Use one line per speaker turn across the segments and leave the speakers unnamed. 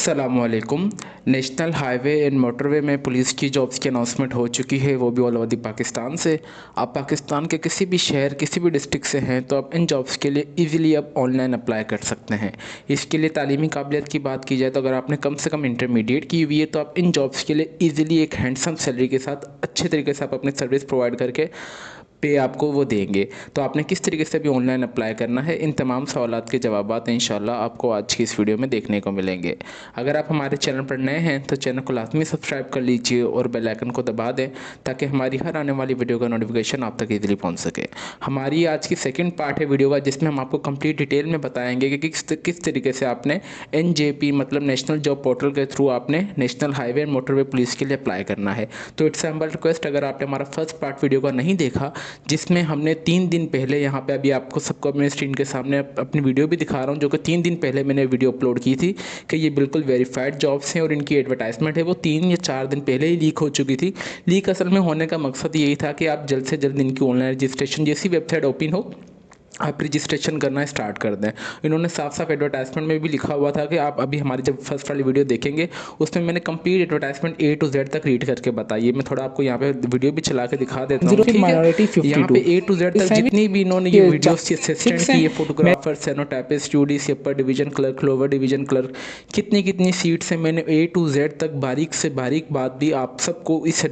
अस्सलामुअलैकुम। National highway and motorway में police की जॉब्स की अनाउंसमेंट हो चुकी है, वो भी ऑल ओवर दी पाकिस्तान से। आप पाकिस्तान के किसी भी शहर किसी भी डिस्ट्रिक्ट से हैं तो आप इन जॉब्स के लिए इजीली अब ऑनलाइन अप्लाई कर सकते हैं। इसके लिए तालीमी काबिलियत की बात की जाए तो अगर आपने कम से कम इंटरमीडिएट की हुई है तो आप इन जॉब्स के लिए ईजिली एक हैंडसम सैलरी के साथ अच्छे तरीके से आप अपनी सर्विस प्रोवाइड करके पे आपको वो देंगे। तो आपने किस तरीके से भी ऑनलाइन अप्लाई करना है, इन तमाम सवालात के जवाबात इंशाल्लाह आपको आज की इस वीडियो में देखने को मिलेंगे। अगर आप हमारे चैनल पर नए हैं तो चैनल को लाजमी सब्सक्राइब कर लीजिए और बेल आइकन को दबा दें ताकि हमारी हर आने वाली वीडियो का नोटिफिकेशन आप तक ईजिली पहुंच सके। हमारी आज की सेकंड पार्ट है वीडियो का, जिसमें हम आपको कंप्लीट डिटेल में बताएंगे कि किस तरीके से आपने NJP मतलब नेशनल जॉब पोर्टल के थ्रू आपने national highway and motorway police के लिए अप्लाई करना है। तो इट्स हम्बल रिक्वेस्ट, अगर आपने हमारा फर्स्ट पार्ट वीडियो का नहीं देखा जिसमें हमने 3 दिन पहले, यहाँ पे अभी आपको सबको अपने स्क्रीन के सामने अपनी वीडियो भी दिखा रहा हूँ, जो कि 3 दिन पहले मैंने वीडियो अपलोड की थी कि ये बिल्कुल वेरीफाइड जॉब्स हैं और इनकी एडवर्टाइजमेंट है वो 3 या 4 दिन पहले ही लीक हो चुकी थी। लीक असल में होने का मकसद यही था कि आप जल्द से जल्द इनकी ऑनलाइन रजिस्ट्रेशन जैसी वेबसाइट ओपन हो आप रजिस्ट्रेशन करना स्टार्ट कर दें। इन्होंने साफ साफ एडवर्टाइजमेंट में भी लिखा हुआ था कि आप अभी हमारी जब फर्स्ट वाली वीडियो देखेंगे उसमें मैंने complete advertisement A to Z तक रीड करके बताई है। मैं थोड़ा आपको यहाँ पे वीडियो भी चला के दिखा देता हूँ, ठीक है। यहाँ पे A to Z तक जितनी भी इन्होंने ये वीडियोस की असिस्टेंट की है, photographer, stenotypist, UDC upper division clerk, lower division clerk, कितनी कितनी सीट्स हैं, मैंने A to Z तक बारीक से बारीक बात भी आप सबको इस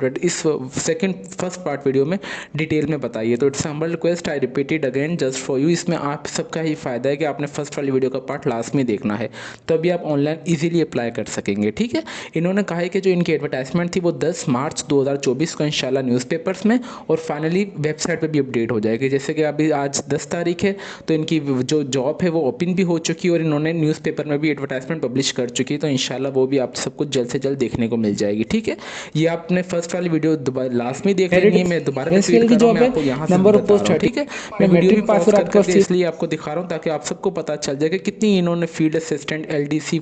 सेकंड फर्स्ट पार्ट वीडियो में डिटेल में बताइए। तो it's humble request, I repeat it again just for you. इसमें आप सबका ही फायदा है कि आपने फर्स्ट वाली वीडियो का पार्ट लास्ट में देखना है, तो अभी आप ऑनलाइन इजीली अप्लाई कर सकेंगे, ठीक है। इन्होंने कहा है कि जो इनकी एडवर्टाइजमेंट थी वो 10 मार्च 2024 को इंशाल्लाह न्यूज़पेपर्स में और फाइनली वेबसाइट पे भी अपडेट हो जाएगी। जैसे कि अभी आज 10 तारीख है तो इनकी जो जॉब है वो ओपन भी हो चुकी है और इन्होंने न्यूज़पेपर में भी एडवर्टाइजमेंट पब्लिश कर चुकी है, तो इंशाल्लाह वो भी आप सबको जल्द से जल्द देखने को मिल जाएगी, ठीक है। ये आपने फर्स्ट वाली वीडियो लास्ट में देख लेनी है, मैं दोबारा रिपीट कर रहा हूँ, मैं आपको यहाँ से बता रहा हूँ, ठीक है। मैं वीडियो भी पॉज करके इसलिए आपको दिखा रहा हूँ ताकि आप सबको पता चल जाए कि कितनी इन्होंने फील्ड असिस्टेंट, LDC,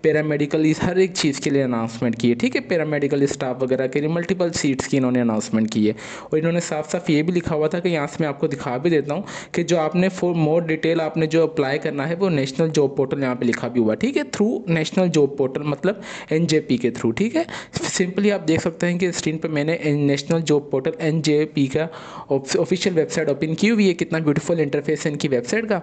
पैरामेडिकल, इस हर एक चीज़ के लिए अनाउंसमेंट की है, ठीक है। पैरामेडिकल स्टाफ वगैरह के लिए मल्टीपल सीट्स की इन्होंने अनाउंसमेंट की है और इन्होंने साफ साफ ये भी लिखा हुआ था कि यहाँ से मैं आपको दिखा भी देता हूँ कि जो आपने फॉर मोर डिटेल आपने जो अप्लाई करना है वो नेशनल जॉब पोर्टल यहाँ पे लिखा भी हुआ, ठीक है। थ्रू नेशनल जॉब पोर्टल मतलब NJP के थ्रू, ठीक है। सिंपली आप देख सकते हैं कि स्क्रीन पर मैंने नेशनल जॉब पोर्टल NJP का ऑफिशियल वेबसाइट ओपन की हुई है। कितना ब्यूटीफुल इंटरफेस है इनकी वेबसाइट का।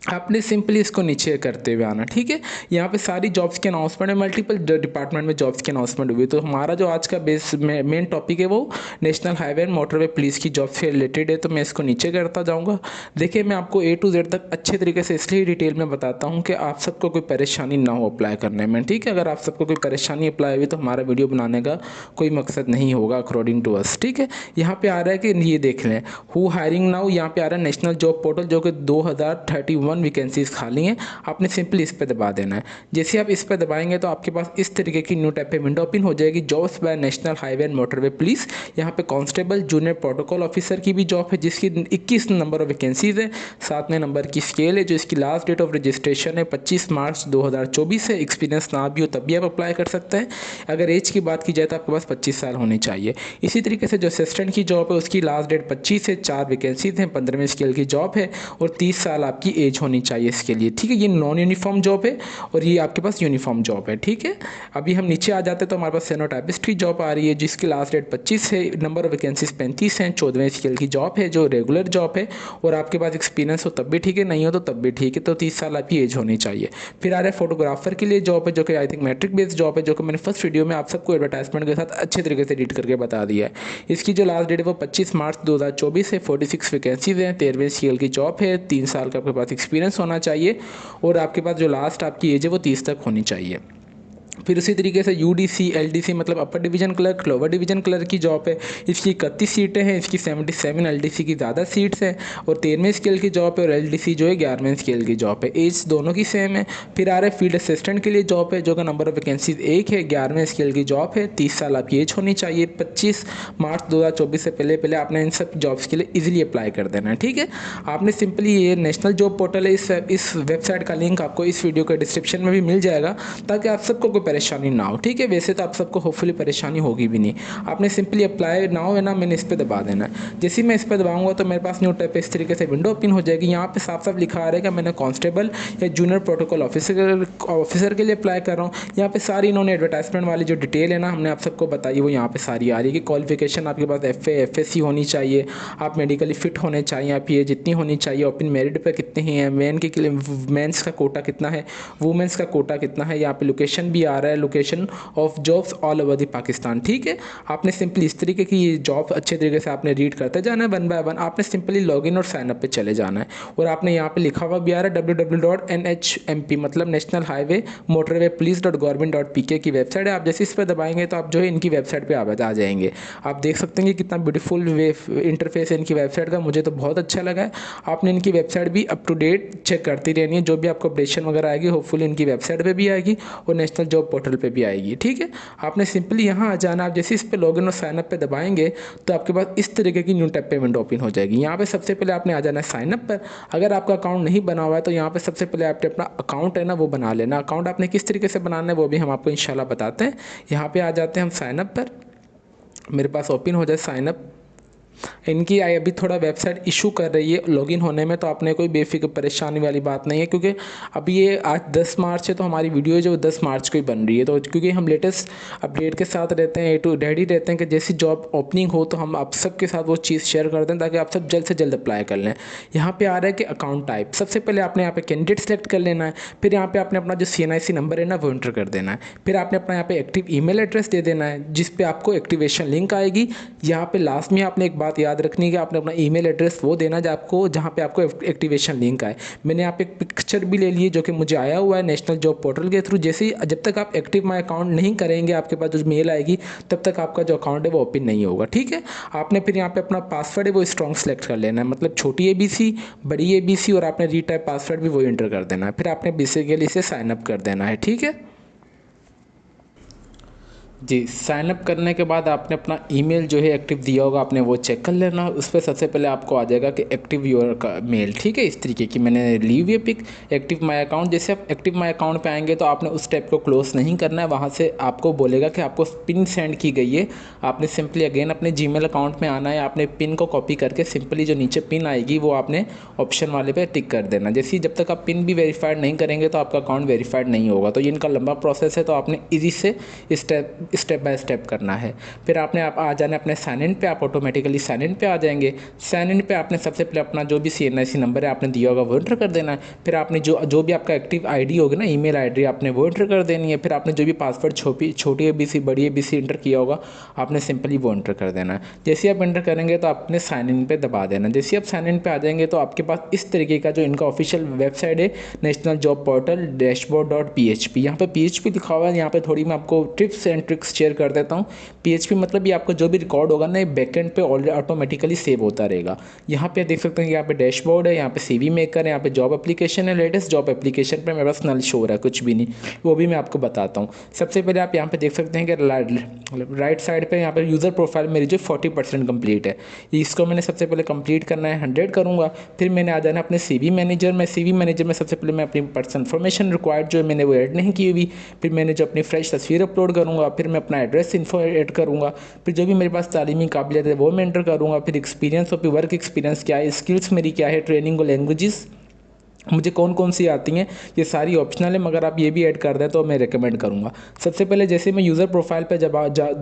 आपने सिंपली इसको नीचे करते हुए आना, ठीक है। यहाँ पे सारी जॉब्स के अनाउंसमेंट है, मल्टीपल डिपार्टमेंट में जॉब्स की अनाउंसमेंट हुई। तो हमारा जो आज का बेस मेन टॉपिक है वो national highway and motorway police की जॉब से रिलेटेड है, तो मैं इसको नीचे करता जाऊँगा। देखिए, मैं आपको A to Z तक अच्छे तरीके से इसलिए डिटेल में बताता हूँ कि आप सबको कोई परेशानी ना हो अप्लाई करने में, ठीक है। अगर आप सबको कोई परेशानी अप्लाई हुई तो हमारा वीडियो बनाने का कोई मकसद नहीं होगा अकॉर्डिंग टू अस, ठीक है। यहाँ पे आ रहा है कि ये देख लें हु हायरिंग नाउ, यहाँ पे आ रहा है नेशनल जॉब पोर्टल जो कि 2031 वैकेंसीज खाली हैं। आपने सिंपली इस पे दबा देना है। जैसे आप इस पे दबाएंगे तो आपके पास इस तरीके की न्यू टाइप पे विंडो ओपन हो जाएगी, jobs by national highway and motorway police. यहाँ पे कांस्टेबल, जूनियर प्रोटोकॉल ऑफिसर की भी जॉब है जिसकी 21 नंबर ऑफ वैकेंसीज है। 7वें नंबर की स्केल है, जो इसकी लास्ट डेट ऑफ रजिस्ट्रेशन है 25 मार्च 2024 है। एक्सपीरियंस ना भी हो तब भी आप अप्लाई कर सकते हैं। अगर एज की बात की जाए तो आपके पास 25 साल होनी चाहिए। इसी तरीके से जो असिस्टेंट की जॉब है उसकी लास्ट डेट 25 है, 4 वैकेंसीज हैं, 15वें स्केल की जॉब है और 30 साल आपकी एज होनी चाहिए इसके लिए, ठीक है। ये नॉन यूनिफॉर्म जॉब है और ये आपके पास यूनिफॉर्म जॉब है, ठीक है। अभी हम नीचे आ जाते हैं तो हमारे पास सेनोटाइपिस्ट की जॉब आ रही है जिसकी लास्ट डेट 25 है, नंबर ऑफ वैकेंसीज 35 हैं, 14वें स्केल की जॉब है जो रेगुलर जॉब है और आपके पास एक्सपीरियंस हो तब भी ठीक है, नहीं हो तो तब भी ठीक है, तो 30 साल आपकी एज होनी चाहिए। फिर आ रहा है फोटोग्राफर के लिए जॉब है जो कि I think matric based job है, जो कि मैंने फर्स्ट वीडियो में आप सबको एडवर्टाइजमेंट के साथ अच्छे तरीके से रीड करके बता दिया है। इसकी जो लास्ट डेट है वो 25 मार्च 2024 है, 46 वैकेंसीज हैं, 13वें स्केल की जॉब है, 3 साल का आपके पास एक्सपीरियंस होना चाहिए और आपके पास जो लास्ट आपकी एज है वो 30 तक होनी चाहिए। फिर उसी तरीके से UDC, LDC मतलब अपर division clerk, lower division clerk की जॉब है। इसकी 31 सीटें हैं, इसकी 77 LDC की ज़्यादा सीट्स हैं और 13वें स्केल की जॉब है और LDC जो है 11वें स्केल की जॉब है। एज दोनों की सेम है। फिर आ रहा है फील्ड असिस्टेंट के लिए जॉब है जो कि नंबर ऑफ वैकेंसीज 1 है, 11वें स्केल की जॉब है, 30 साल आपकी एज होनी चाहिए। 25 मार्च 2024 से पहले आपने इन सब जॉब्स के लिए ईजिली अप्लाई कर देना है, ठीक है। आपने सिंपली ये नेशनल जॉब पोर्टल है, इस वेबसाइट का लिंक आपको इस वीडियो के डिस्क्रिप्शन में भी मिल जाएगा ताकि आप सबको कोई परेशानी ना हो, ठीक है। वैसे तो आप सबको होपफुली परेशानी होगी भी नहीं। आपने सिंपली अप्लाई नाउ है ना, मैंने इस पर दबा देना है। जैसे ही मैं इस पर दबाऊंगा तो मेरे पास न्यू टाइप इस तरीके से विंडो ओपन हो जाएगी। यहाँ पे साफ साफ लिखा आ रहा है कि मैंने कांस्टेबल या जूनियर प्रोटोकॉल ऑफिसर के लिए अप्लाई कर रहा हूँ। यहाँ पे सारी इन्होंने एडवर्टाइजमेंट वाली जो डिटेल है ना हमने आप सबको बताई, वो यहाँ पे सारी आ रही है कि क्वालिफिकेशन आपके पास FA FSC होनी चाहिए, आप मेडिकली फिट होने चाहिए, आप ये जितनी होनी चाहिए, ओपन मेरिट पे कितने ही हैं, मेंस का कोटा कितना है, वुमेंस का कोटा कितना है। यहाँ पे लोकेशन भी आ रहा है, location of jobs all over the Pakistan, ठीक है। आपने सिंपली इस तरीके की जॉब अच्छे तरीके से आपने रीड करते जाना है वन बाय वन। आपने सिंपली लॉगिन और साइनअप पे चले जाना है और आपने यहाँ पे लिखा हुआ भी आ रहा है www.nhmp मतलब नेशनल हाईवे मोटरवे पुलिस.gov.pk की वेबसाइट है। आप जैसे इस पर दबाएंगे तो आप जो है इनकी वेबसाइट पे आ जाएंगे। आप देख सकते हैं कि कितना ब्यूटीफुल इंटरफेस है इनकी वेबसाइट का, मुझे तो बहुत अच्छा लगा है। आपने इनकी वेबसाइट भी अप टू डेट चेक करती रहनी है, जो भी आपको अपडेशन वगैरह आएगी होपफुली इनकी वेबसाइट पे भी आएगी और नेशनल जॉब पोर्टल पे भी आएगी, ठीक है। आपने सिंपली यहाँ आ जाना। आप जैसे इस पर लॉगिन और साइनअप पे दबाएंगे तो आपके पास इस तरीके की न्यू टैब पे विंडो ओपन हो जाएगी। यहाँ पे सबसे पहले आपने आ जाना है साइनअप पर। अगर आपका अकाउंट नहीं बना हुआ है तो यहाँ पे सबसे पहले आपने अपना अकाउंट है ना वो बना लेना। अकाउंट आपने किस तरीके से बनाना है वो भी हम आपको इंशाल्लाह बताते हैं। यहाँ पे आ जाते हैं हम साइनअप पर, मेरे पास ओपन हो जाए साइनअप। इनकी आई अभी थोड़ा वेबसाइट इशू कर रही है लॉगिन होने में, तो आपने कोई बेफिक्र परेशानी वाली बात नहीं है, क्योंकि अभी ये आज 10 मार्च है तो हमारी वीडियो जो 10 मार्च को ही बन रही है। तो क्योंकि हम लेटेस्ट अपडेट के साथ रहते हैं, A to रेडी रहते हैं कि जैसी जॉब ओपनिंग हो तो हम आप सबके साथ वो चीज़ शेयर कर दें ताकि आप सब जल्द से जल्द अप्लाई कर लें। यहाँ पे आ रहा है कि अकाउंट टाइप, सबसे पहले आपने यहाँ पे कैंडिडेट सेलेक्ट कर लेना है। फिर यहाँ पे आपने अपना जो CNIC नंबर है ना वो एंटर कर देना है। फिर आपने अपना यहाँ पे एक्टिव ईमेल एड्रेस दे देना है जिस पे आपको एक्टिवेशन लिंक आएगी। यहाँ पे लास्ट में आपने एक बात याद रखनी है कि आपने अपना ईमेल एड्रेस वो देना जहाँ पे आपको एक्टिवेशन लिंक आए। मैंने यहाँ पे एक पिक्चर भी ले ली है जो कि मुझे आया हुआ है नेशनल जॉब पोर्टल के थ्रू। जैसे ही जब तक आप एक्टिव माई अकाउंट नहीं करेंगे आपके पास जो मेल आएगी तब तक आपका जो अकाउंट है वो ओपन नहीं होगा, ठीक है। आपने फिर यहाँ पे अपना पासवर्ड है वो स्ट्रॉन्ग सेलेक्ट कर लेना है, मतलब छोटी ABC बड़ी ABC, और आपने रीटाइप पासवर्ड भी वही एंटर कर देना है। फिर आपने बेसिकली इसे साइनअप कर देना है, ठीक है जी। साइनअप करने के बाद आपने अपना ईमेल जो है एक्टिव दिया होगा आपने वो चेक कर लेना। उस पर सबसे पहले आपको आ जाएगा कि एक्टिव योर का मेल, ठीक है। इस तरीके की मैंने ली हुई है पिक एक्टिव माई अकाउंट। जैसे आप एक्टिव माई अकाउंट पे आएंगे तो आपने उस टैब को क्लोज नहीं करना है। वहाँ से आपको बोलेगा कि आपको पिन सेंड की गई है। आपने सिंपली अगेन अपने जीमेल अकाउंट में आना है। आपने पिन को कॉपी करके सिंपली जो नीचे पिन आएगी वो आपने ऑप्शन वाले पे टिक कर देना। जैसे जब तक आप पिन भी वेरीफाइड नहीं करेंगे तो आपका अकाउंट वेरीफाइड नहीं होगा। तो ये इनका लंबा प्रोसेस है, तो आपने ईजी से स्टेप बाय स्टेप करना है। फिर आपने आप आ जाना अपने साइन इन पे, आप ऑटोमेटिकली साइन इन पे आ जाएंगे। साइन इन पे आपने सबसे पहले अपना जो भी CNIC नंबर है आपने दिया होगा वो एंटर कर देना है। फिर आपने जो भी आपका एक्टिव ID होगी ना ईमेल ID आपने वो एंटर कर देनी है। फिर आपने जो भी पासवर्ड छोटी ABC बड़ी ABC एंटर किया होगा आपने सिंपली वो एंटर कर देना है। जैसे आप एंटर करेंगे तो आपने साइन इन पे दबा देना। जैसे आप साइन इन पे आ जाएंगे तो आपके पास इस तरीके का जो इनका ऑफिशियल वेबसाइट है नेशनल जॉब पोर्टल डैशबोर्ड.php, यहाँ पे PHP लिखा हुआ है। यहाँ पे थोड़ी मैं आपको टिप्स एंड ट्रिक्स शेयर कर देता हूँ। PHP मतलब ये आपका जो भी रिकॉर्ड होगा ना ये बैकएंड पे ऑलरेडी ऑटोमेटिकली सेव होता रहेगा। यहाँ पे देख सकते हैं कि यहाँ पे डैशबोर्ड है, यहाँ पे CV मेकर है, यहाँ पे जॉब एप्लीकेशन है। लेटेस्ट जॉब एप्लीकेशन पे मेरे पास नल शो हो रहा है, कुछ भी नहीं, वो भी मैं आपको बताता हूँ। सबसे पहले आप यहाँ पे देख सकते हैं कि राइट साइड पे यहाँ पे यूज़र प्रोफाइल मेरी जो 40% कंप्लीट है, इसको मैंने सबसे पहले कंप्लीट करना है, 100 करूँगा। फिर मैंने आ जाना अपने CV मैनेजर में। CV मैनेजर में सबसे पहले मैं अपनी पर्सनल इन्फॉर्मेशन रिक्वायर्ड जो है मैंने वो ऐड नहीं की हुई। फिर मैंने जो अपनी फ्रेश तस्वीर अपलोड करूँगा। फिर मैं अपना एड्रेस इन्फो ऐड करूँगा। फिर जो भी मेरे पास तालीमी काबिलियत है वो मैं एंटर करूँगा। फिर एक्सपीरियंस और फिर वर्क एक्सपीरियंस क्या है, स्किल्स मेरी क्या है, ट्रेनिंग और लैंग्वेजेस मुझे कौन कौन सी आती हैं, ये सारी ऑप्शनल है, मगर आप ये भी ऐड कर दें तो मैं रिकमेंड करूँगा। सबसे पहले जैसे मैं यूज़र प्रोफाइल पे जब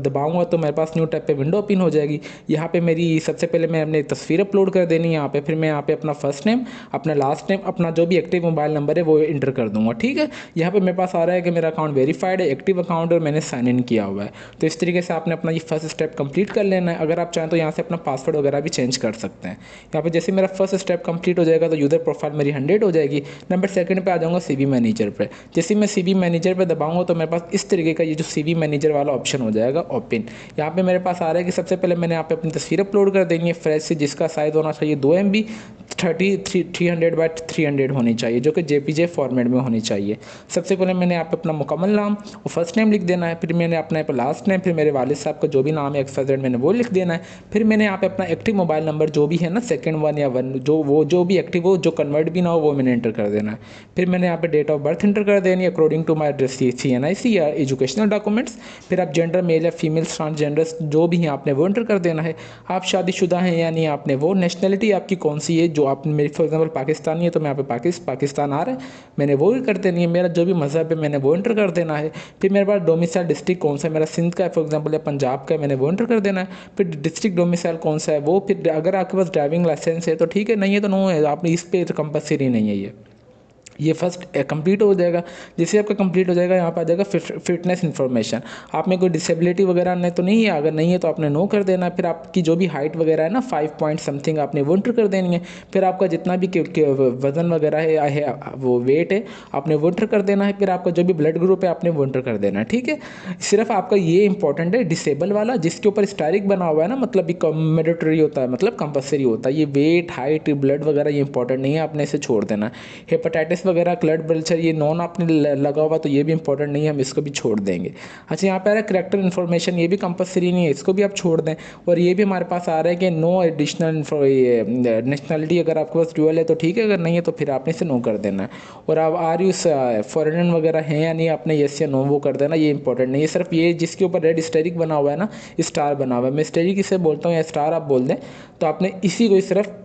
दबाऊँगा तो मेरे पास न्यू टैब पे विंडो ओपन हो जाएगी। यहाँ पे मेरी सबसे पहले मैं अपनी तस्वीर अपलोड कर देनी है यहाँ पे। फिर मैं यहाँ पे अपना फर्स्ट नेम, अपना लास्ट नेम, अपना जो भी एक्टिव मोबाइल नंबर है वो इंटर कर दूँगा, ठीक है। यहाँ पर मेरे पास आ रहा है कि मेरा अकाउंट वेरीफाइड है, एक्टिव अकाउंट, और मैंने साइन इन किया हुआ है। तो इस तरीके से आपने अपना ये फर्स्ट स्टेप कंप्लीट कर लेना है। अगर आप चाहें तो यहाँ से अपना पासवर्ड वगैरह भी चेंज कर सकते हैं। यहाँ पर जैसे मेरा फर्स्ट स्टेप कंप्लीट हो जाएगा तो यूज़र प्रोफाइल मेरी 100 हो जाएगी। नंबर सेकंड पे आ जाऊँगा CV मैनेजर पे। जैसे मैं CV मैनेजर पे दबाऊंगा तो मेरे पास इस तरीके का ये जो CV मैनेजर वाला ऑप्शन हो जाएगा ओपन। यहाँ पे मेरे पास आ रहा है कि सबसे पहले मैंने यहाँ पे अपनी तस्वीर अपलोड कर देनी है फ्रेश से, जिसका साइज़ होना चाहिए 2 MB 300x300 होनी चाहिए, जो कि JPG फॉर्मेट में होनी चाहिए। सबसे पहले मैंने यहाँ पे अपना मुकम्मल नाम और फर्स्ट नेम लिख देना है। फिर मैंने अपना यहाँ पे लास्ट नेम, फिर मेरे वालिद साहब का जो भी नाम है XYZ मैंने वो लिख देना है। फिर मैंने यहाँ पे अपना एक्टिव मोबाइल नंबर जो भी है ना, सेकंड वन या वन जो भी एक्टिव हो, जो कन्वर्ट भी ना हो, वो मैंने एंटर कर देना है। फिर मैंने यहाँ पे डेट ऑफ बर्थ एंटर कर देनी है अकॉर्डिंग टू माई CNIC या एजुकेशनल डॉक्यूमेंट्स। फिर आप जेंडर मेल या फीमेल ट्रांसजेंडर जो भी हैं आपने वो एंटर कर देना है। आप शादीशुदा हैं या नहीं आपने वो, नेशनलिटी आपकी कौन सी है, जो आप मेरी फॉर एग्जाम्पल पाकिस्तानी है तो मैं यहाँ पे पाकिस्तान आ रहा है, मैंने वो भी कर देनी है। मेरा जो भी मज़हब है मैंने वो एंटर कर देना है। फिर मेरे पास डोमिसाइल डिस्ट्रिक्ट कौन सा है, मेरा सिंध का है फॉर एग्जाम्पल या पंजाब का है, मैंने वो एंटर कर देना है। फिर डिस्ट्रिक्ट डोमिसाइल कौन सा है वो, फिर अगर आपके पास ड्राइविंग लाइसेंस है तो ठीक है, नहीं है तो नो है, आपने इस पर कंपलसरी नहीं है ये फर्स्ट कंप्लीट हो जाएगा। जैसे आपका कंप्लीट हो जाएगा यहाँ पे आ जाएगा फिटनेस इन्फॉर्मेशन। आप में कोई डिसेबिलिटी वगैरह नहीं तो नहीं है, अगर नहीं है तो आपने नो कर देना है। फिर आपकी जो भी हाइट वगैरह है ना 5 पॉइंट समथिंग आपने वो एंटर कर देनी है। फिर आपका जितना भी वजन वगैरह है वो वेट है आपने वो एंटर कर देना है। फिर आपका जो भी ब्लड ग्रुप है आपने वो एंटर कर देना है। ठीक है, सिर्फ आपका ये इंपॉर्टेंट है डिसेबल वाला जिसके ऊपर स्टारिक बना हुआ है ना, मतलब ये मैंडेटरी होता है, मतलब कंपलसरी होता है। ये वेट हाइट ब्लड वगैरह ये इंपॉर्टेंट नहीं है, आपने इसे छोड़ देना है। हेपेटाइटिस वगैरह ब्लड कल्चर ये नॉन आपने लगा हुआ तो ये भी इंपॉर्टेंट नहीं है, हम इसको भी छोड़ देंगे। अच्छा, यहाँ पे आ रहा है करेक्टर इन्फॉर्मेशन, ये भी कंपलसरी नहीं है, इसको भी आप छोड़ दें। और ये भी हमारे पास आ रहा है कि नो एडिशनल नेशनलिटी, अगर आपके पास ड्यूअल है तो ठीक है, अगर नहीं है तो फिर आपने इसे नो कर देना है। और आप आर यू फॉरेनर वगैरह हैं या नहीं, आपने येस या नो वो कर देना, ये इंपॉर्टेंट नहीं है। सिर्फ ये जिसके ऊपर रेड स्टेरिक बना हुआ है ना, स्टार बना हुआ है, मैं स्टेरिक इसे बोलता हूँ या स्टार आप बोल दें, तो आपने इसी को सिर्फ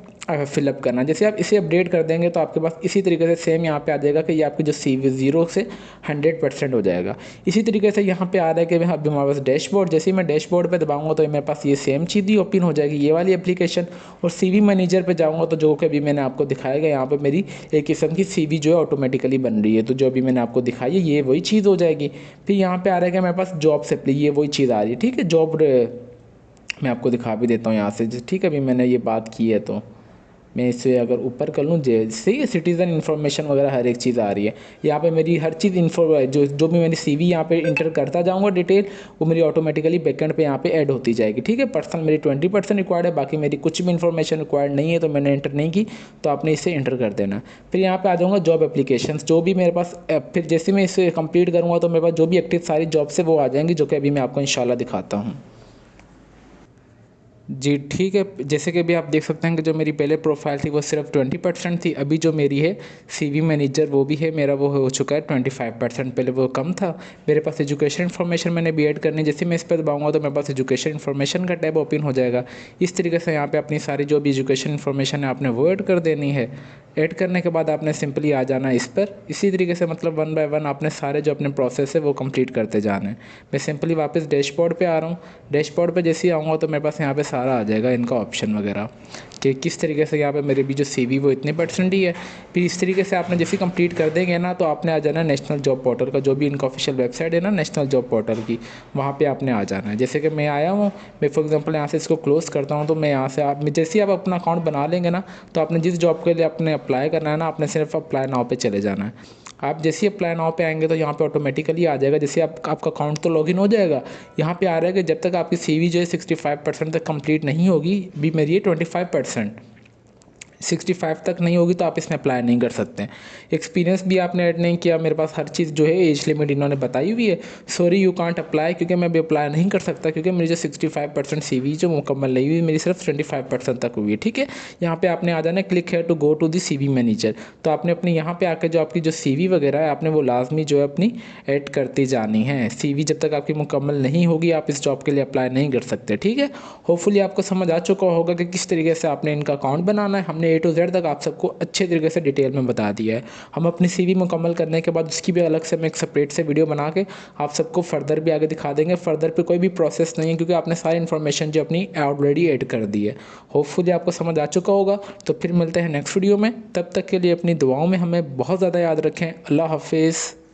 फिलअप करना। जैसे आप इसे अपडेट कर देंगे तो आपके पास इसी तरीके से सेम यहाँ पे आ जाएगा कि ये आपकी जो CV 0 से 100% हो जाएगा। इसी तरीके से यहाँ पे आ रहा है कि अभी हमारे पास डैशबोर्ड, जैसे ही मैं डैशबोर्ड पे दबाऊंगा तो मेरे पास ये सेम चीज़ ही ओपन हो जाएगी, ये वाली एप्लीकेशन। और CV मैनेजर पे जाऊँगा तो जो कि अभी मैंने आपको दिखाया गया, यहाँ पर मेरी एक किस्म की CV जो है ऑटोमेटिकली बन रही है, तो जो अभी मैंने आपको दिखाई है ये वही चीज़ हो जाएगी। फिर यहाँ पर आ रहा है कि मेरे पास जॉब से ये वही चीज़ आ रही है। ठीक है, जॉब मैं आपको दिखा भी देता हूँ यहाँ से। ठीक है, अभी मैंने ये बात की है तो मैं इसे अगर ऊपर कर लूँ, जैसे ही सिटीज़न इन्फॉर्मेशन वगैरह हर एक चीज़ आ रही है। यहाँ पे मेरी हर चीज़ जो भी मेरी CV यहाँ पे इंटर करता जाऊँगा डिटेल, वो मेरी ऑटोमेटिकली बैकेंड पे यहाँ पे ऐड होती जाएगी। ठीक है, पर्सनल मेरी 20% रिक्वायर्ड है, बाकी मेरी कुछ भी इन्फॉर्मेशन रिक्वायर्ड नहीं है तो मैंने इंटर नहीं की, तो आपने इसे इंटर कर देना। फिर यहाँ पर आ जाऊँगा जॉब एप्लीकेशन, जो भी मेरे पास फिर जैसे मैं इसे कंप्लीट करूँगा तो मेरे पास जो भी एक्टिव सारी जॉब्स है वो आ जाएंगी, जो कि अभी मैं आपको इंशाल्लाह दिखाता हूँ। जी ठीक है, जैसे कि अभी आप देख सकते हैं कि जो मेरी पहले प्रोफाइल थी वो सिर्फ 20% थी, अभी जो मेरी है CV मैनेजर वो भी है मेरा, वो हो चुका है 25%। पहले वो कम था। मेरे पास एजुकेशन इन्फॉर्मेशन मैंने भी ऐड करनी है, जैसे मैं इस पर दबाऊंगा तो मेरे पास एजुकेशन इन्फॉर्मेशन का टैब ओपन हो जाएगा। इस तरीके से यहाँ पे अपनी सारी जो भी एजुकेशन इन्फॉर्मेशन है आपने वो ऐड कर देनी है। ऐड करने के बाद आपने सिंपली आ जाना है इस पर, इसी तरीके से मतलब 1 बाय 1 आपने सारे जो अपने प्रोसेस है वो कंप्लीट करते जाना है। मैं सिंपली वापस डैशबोर्ड पे आ रहा हूँ। डैशबोर्ड पे जैसे ही आऊँगा तो मेरे पास यहाँ पे सारा आ जाएगा इनका ऑप्शन वगैरह कि किस तरीके से यहाँ पे मेरे भी जो CV वो इतने % ही है। फिर इस तरीके से आपने जैसे कंप्लीट कर देंगे ना तो आपने आ जाना है नेशनल जॉब पोर्टल का, जो भी इनका ऑफिशियल वेबसाइट है ना नेशनल जॉब पोर्टल की, वहाँ पे आपने आ जाना है। जैसे कि मैं आया हूँ, मैं फॉर एग्जांपल यहाँ से इसको क्लोज़ करता हूँ, तो मैं यहाँ से आप जैसे ही आप अपना अकाउंट बना लेंगे ना, तो आपने जिस जॉब के लिए आपने अप्लाई करना है ना, आपने सिर्फ अप्लाई नाउ पे चले जाना है। आप जैसे ही अप्लाई नाउ पे आएंगे तो यहाँ पे ऑटोमेटिकली आ जाएगा, जैसे आपका अकाउंट तो लॉगिन हो जाएगा। यहाँ पे आ रहा है कि जब तक आपकी CV जो है 65% तक कंप्लीट नहीं होगी, भी मेरी है 25%, 65 तक नहीं होगी तो आप इसमें अप्लाई नहीं कर सकते। एक्सपीरियंस भी आपने ऐड नहीं किया, मेरे पास हर चीज़ जो है एज लिमिट इन्होंने बताई हुई है। सॉरी यू कांट अप्लाई, क्योंकि मैं भी अप्लाई नहीं कर सकता, क्योंकि मेरी जो 65% CV जो मुकम्मल नहीं हुई, मेरी सिर्फ 25% तक हुई है। ठीक है, यहाँ पे आपने आ जाना है क्लिक है to go to the CV manager. तो आपने अपने यहाँ पे आकर जो आपकी जो CV वगैरह है आपने वो लाजमी जो है अपनी ऐड करती जानी है। CV जब तक आपकी मुकम्मल नहीं होगी आप इस जॉब के लिए अप्लाई नहीं कर सकते। ठीक है, होपफुली आपको समझ आ चुका होगा कि किस तरीके से आपने इनका अकाउंट बनाना है। हमने A to Z तक आप सबको अच्छे तरीके से डिटेल में बता दिया है। हम अपनी CV मुकम्मल करने के बाद उसकी भी अलग से मैं एक सेपरेट से वीडियो बना के आप सबको फर्दर भी आगे दिखा देंगे। फर्दर पे कोई भी प्रोसेस नहीं है, क्योंकि आपने सारी इन्फॉर्मेशन जो अपनी ऑलरेडी ऐड कर दी है। होपफुली आपको समझ आ चुका होगा। तो फिर मिलते हैं नेक्स्ट वीडियो में, तब तक के लिए अपनी दुआओं में हमें बहुत ज़्यादा याद रखें। अल्लाह हाफिज़।